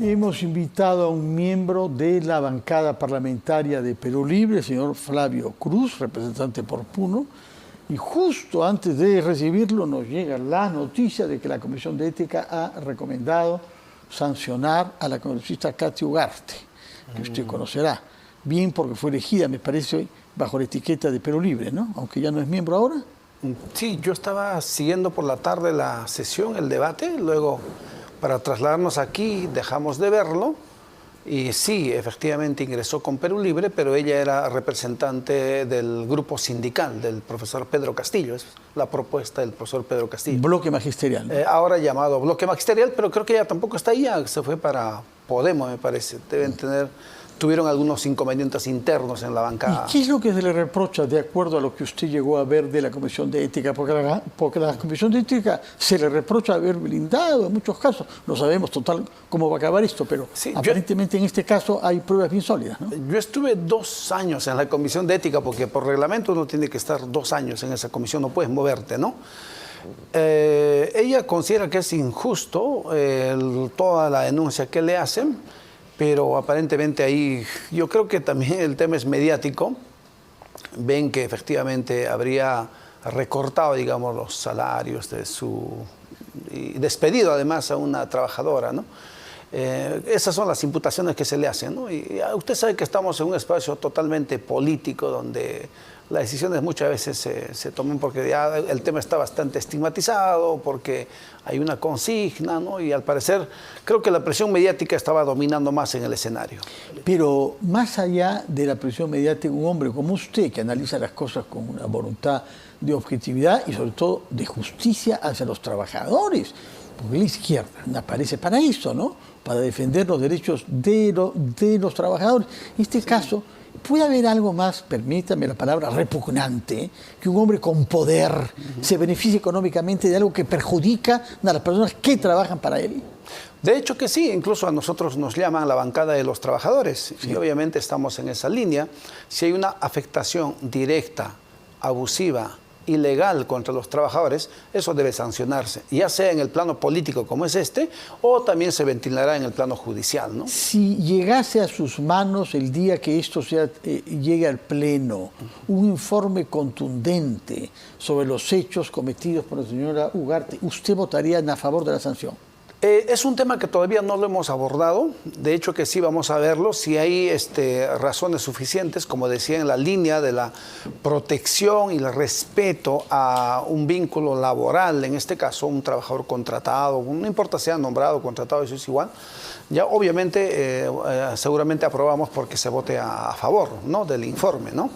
Hemos invitado a un miembro de la bancada parlamentaria de Perú Libre, el señor Flavio Cruz, representante por Puno, y justo antes de recibirlo nos llega la noticia de que la Comisión de Ética ha recomendado sancionar a la congresista Katy Ugarte, que usted conocerá, bien porque fue elegida, me parece, bajo la etiqueta de Perú Libre, ¿no? Aunque ya no es miembro ahora. Sí, yo estaba siguiendo por la tarde la sesión, el debate, luego para trasladarnos aquí dejamos de verlo y sí, efectivamente ingresó con Perú Libre, pero ella era representante del grupo sindical del profesor Pedro Castillo, es la propuesta del profesor Pedro Castillo. Bloque magisterial, ¿no? Ahora llamado Bloque Magisterial, pero creo que ella tampoco está ahí, se fue para Podemos, me parece. Tuvieron algunos inconvenientes internos en la bancada. ¿Y qué es lo que se le reprocha de acuerdo a lo que usted llegó a ver de la Comisión de Ética? Porque la Comisión de Ética se le reprocha haber blindado en muchos casos. No sabemos total cómo va a acabar esto, pero sí, aparentemente en este caso hay pruebas bien sólidas, ¿no? Yo estuve 2 años en la Comisión de Ética, porque por reglamento uno tiene que estar 2 años en esa comisión, no puedes moverte, ¿no? Ella considera que es injusto toda la denuncia que le hacen, pero aparentemente ahí yo creo que también el tema es mediático. Ven que efectivamente habría recortado, digamos, los salarios y despedido además a una trabajadora, ¿no? Esas son las imputaciones que se le hacen, ¿no? Y usted sabe que estamos en un espacio totalmente político donde las decisiones muchas veces se toman porque ya el tema está bastante estigmatizado, porque hay una consigna, ¿no? Y al parecer creo que la presión mediática estaba dominando más en el escenario. Pero más allá de la presión mediática, un hombre como usted que analiza las cosas con una voluntad de objetividad y sobre todo de justicia hacia los trabajadores, porque la izquierda aparece para eso, ¿no? Para defender los derechos de los trabajadores. En este caso, ¿puede haber algo más, permítame la palabra, repugnante, que un hombre con poder se beneficie económicamente de algo que perjudica a las personas que trabajan para él? De hecho que sí, incluso a nosotros nos llaman la bancada de los trabajadores, sí. Y obviamente estamos en esa línea. Si hay una afectación directa, abusiva, ilegal contra los trabajadores, eso debe sancionarse, ya sea en el plano político como es este, o también se ventilará en el plano judicial, ¿no? Si llegase a sus manos el día que esto llegue al Pleno, un informe contundente sobre los hechos cometidos por la señora Ugarte, ¿usted votaría a favor de la sanción? Es un tema que todavía no lo hemos abordado, de hecho que sí vamos a verlo, si hay razones suficientes, como decía, en la línea de la protección y el respeto a un vínculo laboral, en este caso un trabajador contratado, no importa sea nombrado o contratado, eso es igual, ya obviamente seguramente aprobamos porque se vote a favor, ¿no?, del informe, ¿no?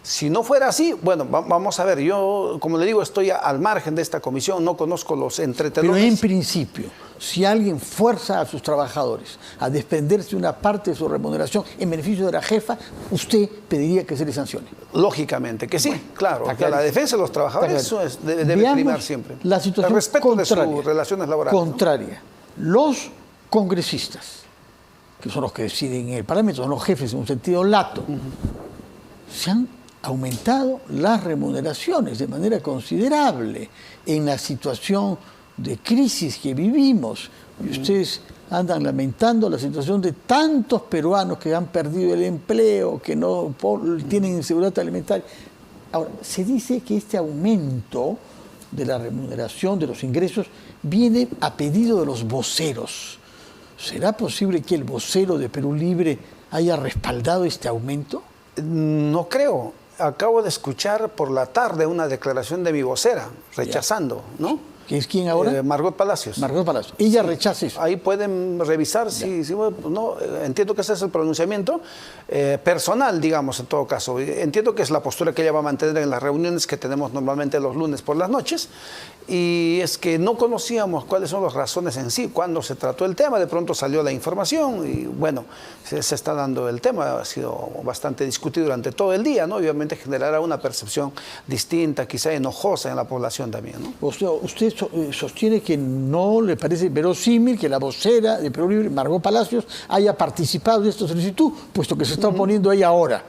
Si no fuera así, bueno, vamos a ver, yo, como le digo, estoy al margen de esta comisión, no conozco los entretelones. Pero en principio, si alguien fuerza a sus trabajadores a desprenderse de una parte de su remuneración en beneficio de la jefa, usted pediría que se le sancione. Lógicamente que sí, bueno, claro. La defensa de los trabajadores eso debe primar siempre. La situación el respeto de sus relaciones laborales. Contraria. ¿No? Los congresistas, que son los que deciden en el Parlamento, son los jefes en un sentido lato, se han aumentado las remuneraciones de manera considerable en la situación de crisis que vivimos. Y ustedes andan lamentando la situación de tantos peruanos que han perdido el empleo, que no tienen inseguridad alimentaria. Ahora, se dice que este aumento de la remuneración, de los ingresos, viene a pedido de los voceros. ¿Será posible que el vocero de Perú Libre haya respaldado este aumento? No creo. Acabo de escuchar por la tarde una declaración de mi vocera, rechazando, ¿no? ¿Que es quién ahora? Margot Palacios. Margot Palacios. Ella rechaza eso. Ahí pueden revisar si no, entiendo que ese es el pronunciamiento personal, digamos, en todo caso. Entiendo que es la postura que ella va a mantener en las reuniones que tenemos normalmente los lunes por las noches. Y es que no conocíamos cuáles son las razones en sí, cuando se trató el tema, de pronto salió la información y bueno, se está dando el tema, ha sido bastante discutido durante todo el día, ¿no? Obviamente generará una percepción distinta, quizá enojosa en la población también, ¿no? Usted sostiene que no le parece verosímil que la vocera de Perú Libre, Margot Palacios, haya participado de esta solicitud, puesto que se está oponiendo a ella ahora.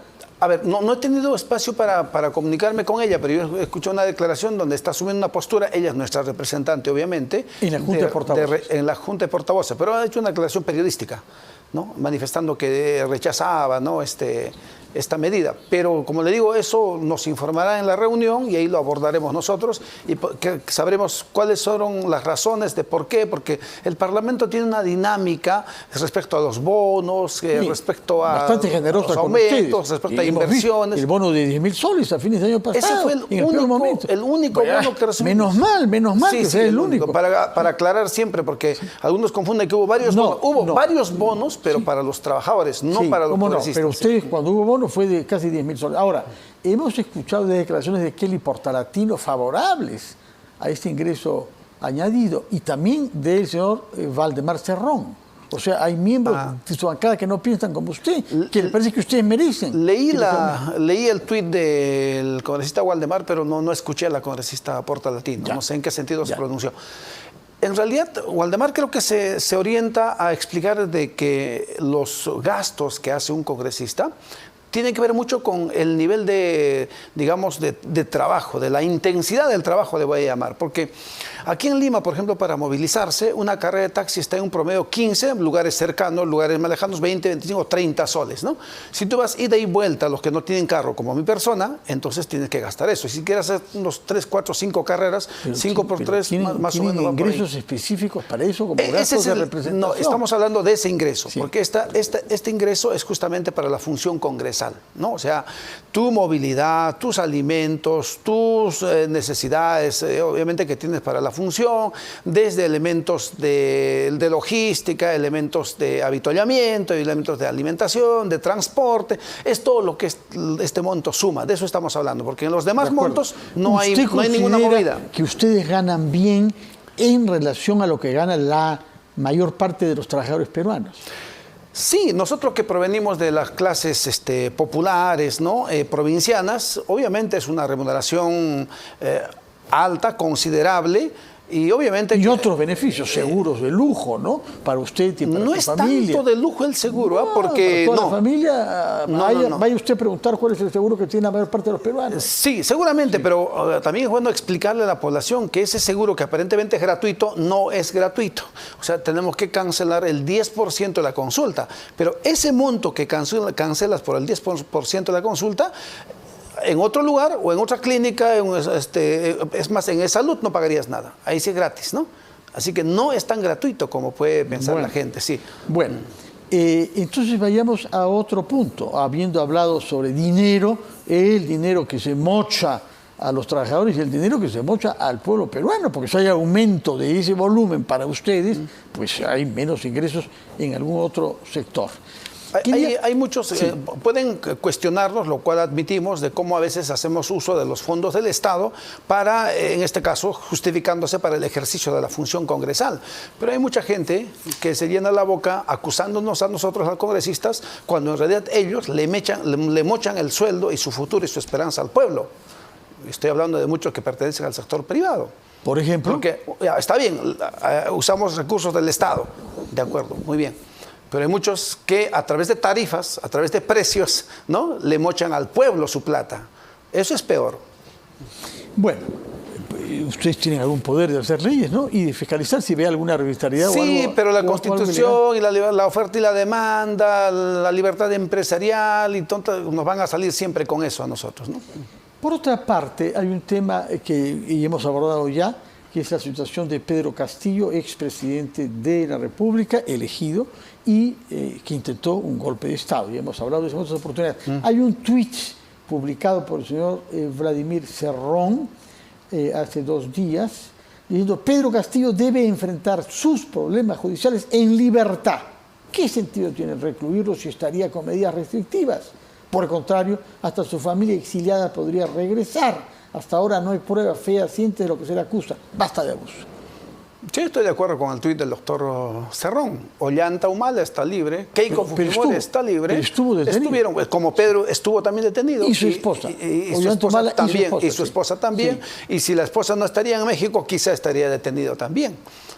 A ver, no he tenido espacio para comunicarme con ella, pero yo escuché una declaración donde está asumiendo una postura, ella es nuestra representante, obviamente. En la Junta de Portavoces. En la Junta de Portavoces, pero ha hecho una declaración periodística, ¿no? Manifestando que rechazaba, ¿no? esta medida. Pero, como le digo, eso nos informará en la reunión y ahí lo abordaremos nosotros y que sabremos cuáles son las razones de por qué, porque el Parlamento tiene una dinámica respecto a los bonos, respecto a bastante generosa los aumentos, respecto a inversiones. El bono de 10.000 soles a fines del año pasado. Ese fue el único bono que recibimos. Menos mal que sea el único. Para aclarar siempre, porque algunos confunden que hubo varios bonos. Hubo varios bonos, pero para los trabajadores, no para los congresistas. Pero ustedes, cuando hubo bono, fue de casi 10.000 soles. Ahora, hemos escuchado declaraciones de Kelly Portalatino favorables a este ingreso añadido y también del señor Waldemar Cerrón. O sea, hay miembros de su bancada que no piensan como usted, que le parece que ustedes merecen. Leí el tuit del congresista Waldemar, pero no escuché a la congresista Portalatino. No sé en qué sentido se pronunció. En realidad, Waldemar creo que se orienta a explicar de que los gastos que hace un congresista tiene que ver mucho con el nivel de, digamos, de trabajo, de la intensidad del trabajo, le voy a llamar. Porque aquí en Lima, por ejemplo, para movilizarse, una carrera de taxi está en un promedio 15, lugares cercanos, lugares más lejanos, 20, 25, 30 soles, ¿no? Si tú vas ida y vuelta, los que no tienen carro, como mi persona, entonces tienes que gastar eso. Y si quieres hacer unos 3, 4, 5 carreras, 5 por 3, más o menos. ¿Tienen ingresos específicos para eso, como gastos de representación? No, estamos hablando de ese ingreso, porque este ingreso es justamente para la función congresal, ¿no? O sea, tu movilidad, tus alimentos, tus necesidades, obviamente que tienes para la función, desde elementos de logística, elementos de avituallamiento, elementos de alimentación, de transporte, es todo lo que este monto suma, de eso estamos hablando, porque en los demás montos no hay ninguna movida. Que ustedes ganan bien en relación a lo que gana la mayor parte de los trabajadores peruanos. Sí, nosotros que provenimos de las clases populares, ¿no? Provincianas, obviamente es una remuneración alta, considerable. Y obviamente... Y otros beneficios, seguros de lujo, ¿no? Para usted y para su familia. No es tanto de lujo el seguro, porque... Para toda la familia, vaya usted a preguntar cuál es el seguro que tiene la mayor parte de los peruanos. Sí, seguramente, pero también es bueno explicarle a la población que ese seguro que aparentemente es gratuito, no es gratuito. O sea, tenemos que cancelar el 10% de la consulta. Pero ese monto que cancelas por el 10% de la consulta... En otro lugar o en otra clínica, es más, en salud no pagarías nada. Ahí sí es gratis, ¿no? Así que no es tan gratuito como puede pensar la gente, sí. Bueno, entonces vayamos a otro punto. Habiendo hablado sobre dinero, el dinero que se mocha a los trabajadores y el dinero que se mocha al pueblo peruano, porque si hay aumento de ese volumen para ustedes, pues hay menos ingresos en algún otro sector. Hay muchos, pueden cuestionarnos, lo cual admitimos, de cómo a veces hacemos uso de los fondos del Estado para, en este caso, justificándose para el ejercicio de la función congresal. Pero hay mucha gente que se llena la boca acusándonos a nosotros, a los congresistas, cuando en realidad ellos le mochan el sueldo y su futuro y su esperanza al pueblo. Estoy hablando de muchos que pertenecen al sector privado. Por ejemplo. Porque, está bien, usamos recursos del Estado, de acuerdo, muy bien. Pero hay muchos que a través de tarifas, a través de precios, ¿no? Le mochan al pueblo su plata. Eso es peor. Bueno, ustedes tienen algún poder de hacer leyes, ¿no? Y de fiscalizar si ve alguna arbitrariedad o algo. Sí, pero la Constitución y la oferta y la demanda, la libertad empresarial, y nos van a salir siempre con eso a nosotros, ¿no? Por otra parte, hay un tema y hemos abordado ya, que es la situación de Pedro Castillo, expresidente de la República, elegido, y que intentó un golpe de Estado. Y hemos hablado de eso en otras oportunidades. Hay un tuit publicado por el señor Vladimir Cerrón hace 2 días, diciendo: Pedro Castillo debe enfrentar sus problemas judiciales en libertad. ¿Qué sentido tiene recluirlo si estaría con medidas restrictivas? Por el contrario, hasta su familia exiliada podría regresar. Hasta ahora no hay pruebas fehacientes de lo que se le acusa. Basta de abuso. Sí, estoy de acuerdo con el tuit del doctor Cerrón. Ollanta Humala está libre, Keiko Fujimori está libre. Pero estuvo detenido. Como Pedro estuvo también detenido. Y su esposa. Y su esposa también. Y su esposa también. Y si la esposa no estaría en México, quizá estaría detenido también.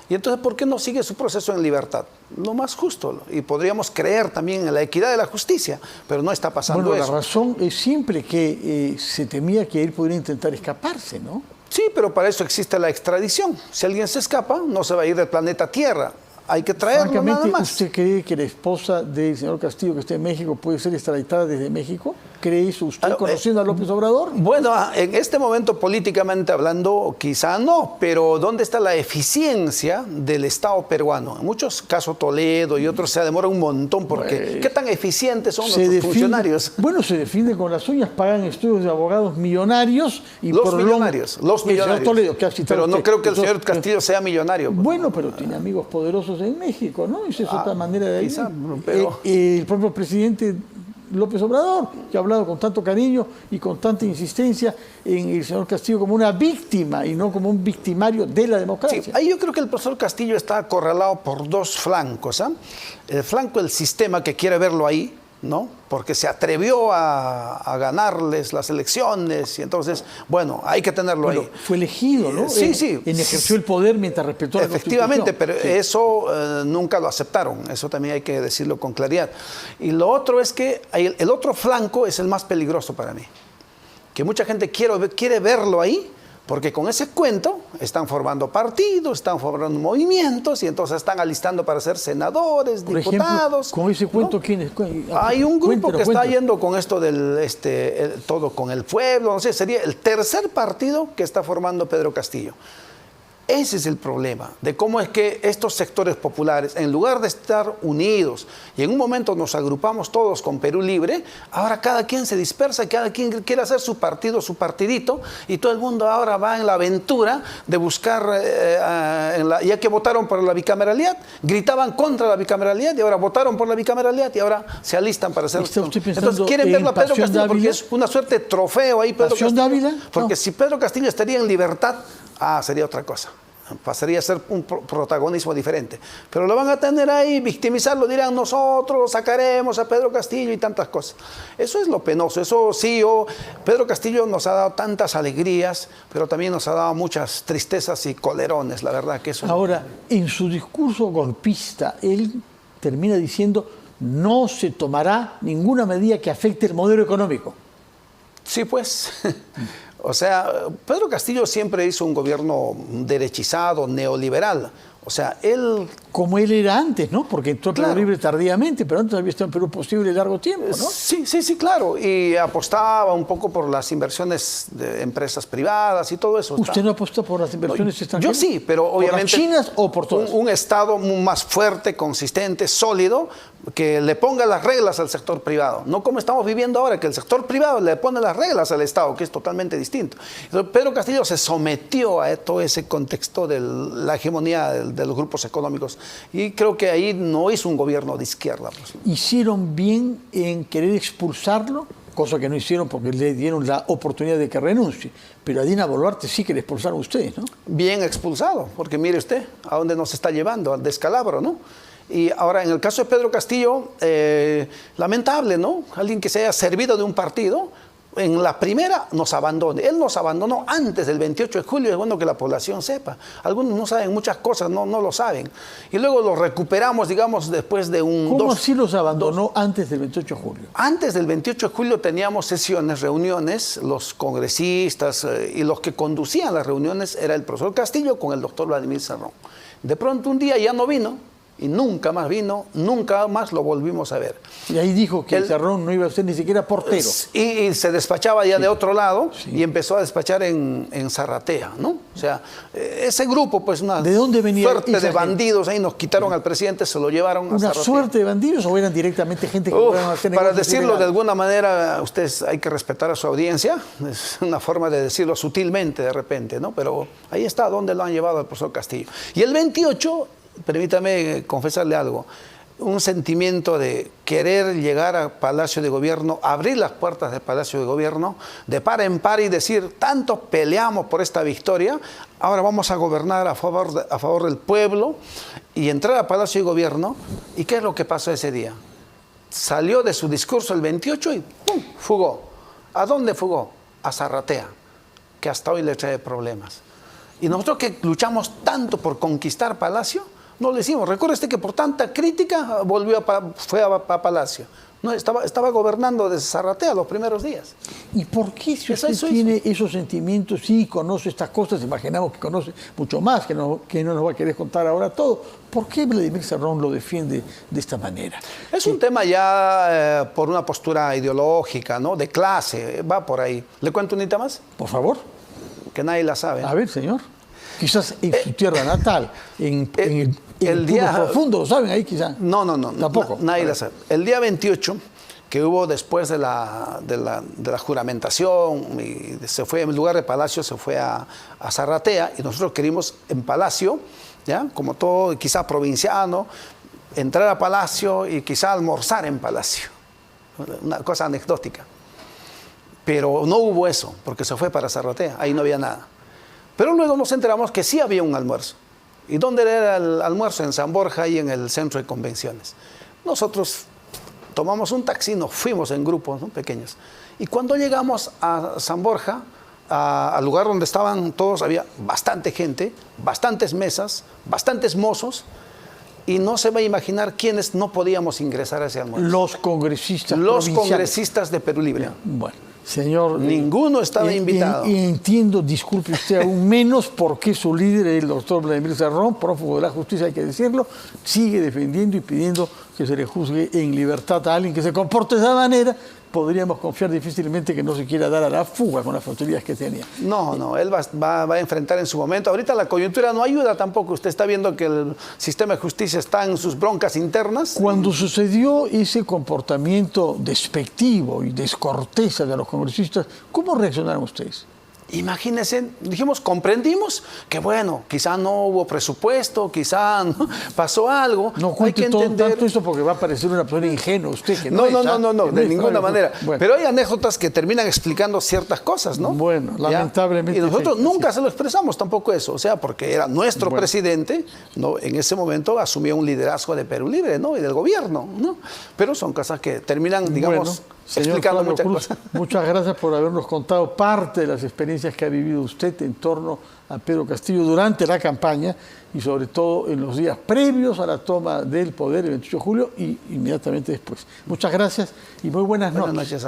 Y entonces, ¿por qué no sigue su proceso en libertad? Lo más justo. Y podríamos creer también en la equidad de la justicia, pero no está pasando eso. La razón es siempre que se temía que él pudiera intentar escaparse, ¿no? Sí, pero para eso existe la extradición. Si alguien se escapa, no se va a ir del planeta Tierra. Hay que traerlo nada más. ¿Usted cree que la esposa del señor Castillo, que está en México, puede ser extraditada desde México? ¿Cree eso usted, conociendo a López Obrador? Bueno, en este momento, políticamente hablando, quizá no, pero ¿dónde está la eficiencia del Estado peruano? En muchos casos, Toledo y otros se demora un montón, porque ¿qué tan eficientes son nuestros funcionarios? Bueno, se defiende con las uñas, pagan estudios de abogados millonarios. Y los millonarios. Toledo, que ha citado pero no usted. creo que el señor Castillo sea millonario. Bueno, pero tiene amigos poderosos en México, ¿no? Esa es otra manera de ir. Quizá, pero... el propio presidente López Obrador, que ha hablado con tanto cariño y con tanta insistencia en el señor Castillo como una víctima y no como un victimario de la democracia. Sí, ahí yo creo que el profesor Castillo está acorralado por dos flancos. El flanco del sistema, que quiere verlo ahí, ¿no? Porque se atrevió a ganarles las elecciones y entonces, bueno, hay que tenerlo ahí. Fue elegido, ¿no? Sí. Ejerció el poder mientras respetó la Constitución. Efectivamente, pero eso nunca lo aceptaron. Eso también hay que decirlo con claridad. Y lo otro es que el otro flanco es el más peligroso para mí. Que mucha gente quiere verlo ahí, porque con ese cuento están formando partidos, están formando movimientos y entonces están alistando para ser senadores, por diputados. Ejemplo, con ese cuento, ¿no? ¿quiénes? Hay un grupo que está yendo con esto del todo con el pueblo, no sé, sería el tercer partido que está formando Pedro Castillo. Ese es el problema, de cómo es que estos sectores populares, en lugar de estar unidos y en un momento nos agrupamos todos con Perú Libre, ahora cada quien se dispersa, cada quien quiere hacer su partido, su partidito, y todo el mundo ahora va en la aventura de buscar, ya que votaron por la bicameralidad, gritaban contra la bicameralidad y ahora votaron por la bicameralidad y ahora se alistan para hacer... Entonces quieren verlo a Pedro Castillo porque es una suerte de trofeo ahí Pedro Castillo, porque si Pedro Castillo estaría en libertad, sería otra cosa. Pasaría a ser un protagonismo diferente. Pero lo van a tener ahí, victimizarlo, dirán nosotros sacaremos a Pedro Castillo y tantas cosas. Eso es lo penoso. Eso sí, Pedro Castillo nos ha dado tantas alegrías, pero también nos ha dado muchas tristezas y colerones, la verdad que eso. Ahora, en su discurso golpista, él termina diciendo: no se tomará ninguna medida que afecte el modelo económico. Sí, pues. O sea, Pedro Castillo siempre hizo un gobierno derechizado, neoliberal. O sea, él... Como él era antes, ¿no? Porque entró Perú Libre tardíamente, pero antes había estado en Perú posible largo tiempo, ¿no? Sí, claro. Y apostaba un poco por las inversiones de empresas privadas y todo eso. ¿Usted no apostó por las inversiones extranjeras? Yo sí, pero obviamente... ¿Por las chinas o por todas? Un Estado más fuerte, consistente, sólido, que le ponga las reglas al sector privado. No como estamos viviendo ahora, que el sector privado le pone las reglas al Estado, que es totalmente distinto. Entonces, Pedro Castillo se sometió a todo ese contexto de la hegemonía de los grupos económicos. Y creo que ahí no hizo un gobierno de izquierda. Pues. ¿Hicieron bien en querer expulsarlo? Cosa que no hicieron porque le dieron la oportunidad de que renuncie. Pero a Dina Boluarte sí que le expulsaron ustedes, ¿no? Bien expulsado, porque mire usted a dónde nos está llevando, al descalabro, ¿no? Y ahora, en el caso de Pedro Castillo, lamentable, ¿no? Alguien que se haya servido de un partido, en la primera nos abandone. Él nos abandonó antes del 28 de julio, es bueno que la población sepa. Algunos no saben muchas cosas, no lo saben. Y luego lo recuperamos, digamos, después de un... ¿Cómo así los abandonó antes del 28 de julio? Antes del 28 de julio teníamos sesiones, reuniones, los congresistas y los que conducían las reuniones era el profesor Castillo con el doctor Vladimir Cerrón. De pronto un día ya no vino. Y nunca más vino, nunca más lo volvimos a ver. Y ahí dijo que el Cerrón no iba a ser ni siquiera portero. Y se despachaba ya de otro lado y empezó a despachar en Zarratea, ¿no? O sea, ese grupo, pues una ¿de dónde venía suerte de bandidos ahí, nos quitaron al presidente, se lo llevaron a Zarratea. ¿Una suerte de bandidos o eran directamente gente que iban a hacer negocios? Para decirlo de alguna manera, ustedes hay que respetar a su audiencia, es una forma de decirlo sutilmente de repente, ¿no? Pero ahí está donde lo han llevado al profesor Castillo. Y el 28... Permítame confesarle algo, un sentimiento de querer llegar al Palacio de Gobierno, abrir las puertas del Palacio de Gobierno, de par en par y decir, tanto peleamos por esta victoria, ahora vamos a gobernar a favor del pueblo y entrar al Palacio de Gobierno. ¿Y qué es lo que pasó ese día? Salió de su discurso el 28 y ¡pum!, fugó. ¿A dónde fugó? A Zarratea, que hasta hoy le trae problemas. Y nosotros que luchamos tanto por conquistar Palacio, no lo hicimos. Recuerde usted que por tanta crítica fue a Palacio. No, estaba gobernando desde Zarratea los primeros días. ¿Y por qué si usted tiene esos sentimientos, sí, conoce estas cosas, imaginamos que conoce mucho más, que no nos va a querer contar ahora todo, ¿por qué Vladimir Cerrón lo defiende de esta manera? Es un tema ya por una postura ideológica, ¿no? De clase, va por ahí. ¿Le cuento un hito más? Por favor. Que nadie la sabe. A ver, señor. Quizás en su tierra natal, en el día profundo, ¿lo saben ahí quizás? No. Tampoco. Nadie la sabe. El día 28, que hubo después de la juramentación, y se fue, en lugar de Palacio, se fue a Zarratea, y nosotros queríamos en Palacio, ¿ya? Como todo, quizá provinciano, entrar a Palacio y quizá almorzar en Palacio. Una cosa anecdótica. Pero no hubo eso, porque se fue para Zarratea, ahí no había nada. Pero luego nos enteramos que sí había un almuerzo. ¿Y dónde era el almuerzo? En San Borja y en el centro de convenciones. Nosotros tomamos un taxi, nos fuimos en grupos, ¿no? Pequeños. Y cuando llegamos a San Borja, al lugar donde estaban todos, había bastante gente, bastantes mesas, bastantes mozos, y no se va a imaginar quiénes no podíamos ingresar a ese almuerzo. Los congresistas. Los congresistas de Perú Libre. Bueno. Señor, ninguno estaba invitado. Y entiendo, disculpe usted aún menos, por qué su líder, el doctor Vladimir Cerrón, prófugo de la justicia, hay que decirlo, sigue defendiendo y pidiendo que se le juzgue en libertad a alguien que se comporte de esa manera. Podríamos confiar difícilmente que no se quiera dar a la fuga con las facilidades que tenía. No, él va a enfrentar en su momento. Ahorita la coyuntura no ayuda tampoco. Usted está viendo que el sistema de justicia está en sus broncas internas. Cuando sucedió ese comportamiento despectivo y descortés de los congresistas, ¿cómo reaccionaron ustedes? Imagínense, comprendimos que bueno, quizá no hubo presupuesto, quizá no, pasó algo. No cuente tanto esto porque va a parecer una persona ingenua usted. Que no, de ninguna manera. Bueno. Pero hay anécdotas que terminan explicando ciertas cosas, ¿no? Bueno, lamentablemente. Y nosotros nunca se lo expresamos tampoco eso, o sea, porque era nuestro presidente, ¿no? En ese momento asumió un liderazgo de Perú Libre, ¿no? Y del gobierno, ¿no? Pero son cosas que terminan, digamos, explicando muchas cosas. Muchas gracias por habernos contado parte de las experiencias que ha vivido usted en torno a Pedro Castillo durante la campaña y sobre todo en los días previos a la toma del poder el 28 de julio y inmediatamente después. Muchas gracias y muy buenas noches.